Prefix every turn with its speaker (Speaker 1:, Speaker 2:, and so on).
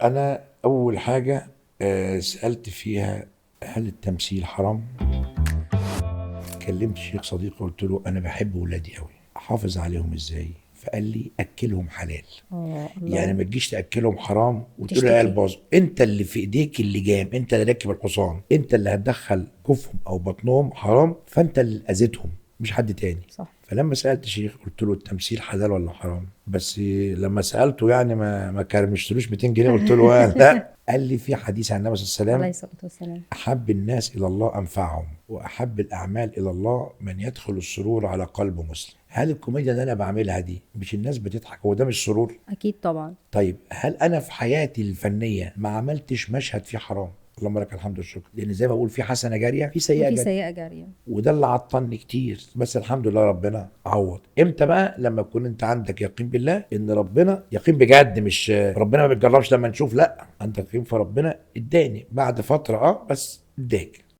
Speaker 1: أنا أول حاجة سألت فيها هل التمثيل حرام؟ كلمت شيخ صديقي قلت له أنا بحب ولادي قوي، أحافظ عليهم إزاي؟ فقال لي أكلهم حلال. يعني
Speaker 2: الله.
Speaker 1: ما تجيش تأكلهم حرام وتقول العيال
Speaker 2: وتشتكي.
Speaker 1: باظ. أنت اللي في إيديك اللجام، أنت اللي راكب الحصان، أنت اللي هتدخل كفهم أو بطنهم حرام، فأنت اللي أذيتهم مش حد تاني.
Speaker 2: صح.
Speaker 1: فلما سألت شيخ قلت له التمثيل حلال ولا حرام؟ بس لما سألته يعني ما كرمشتلوش 200 جنيه، قلت له لا. قال لي في حديث عن النبي صلى الله عليه
Speaker 2: عليه
Speaker 1: وسلم:
Speaker 2: الصلاة والسلام.
Speaker 1: أحب الناس إلى الله أنفعهم، وأحب الأعمال إلى الله من يدخل السرور على قلب مسلم. هل الكوميديا اللي أنا بعملها دي مش الناس بتضحك؟ هو ده مش سرور؟
Speaker 2: أكيد طبعا.
Speaker 1: طيب هل أنا في حياتي الفنية ما عملتش مشهد فيه حرام؟ اللهم لك الحمد والشكر، لأن زي ما بقول في حسنة جارية في سيئة
Speaker 2: وفي
Speaker 1: جارية.
Speaker 2: سيئة جارية.
Speaker 1: وده اللي عطلني كتير، بس الحمد لله ربنا عوض. امتى بقى؟ لما يكون انت عندك يقين بالله ان ربنا، يقين بجد، مش ربنا ما بيتجربش لما نشوف، لا، عندك يقين في ربنا. اداني بعد فتره بس اداك.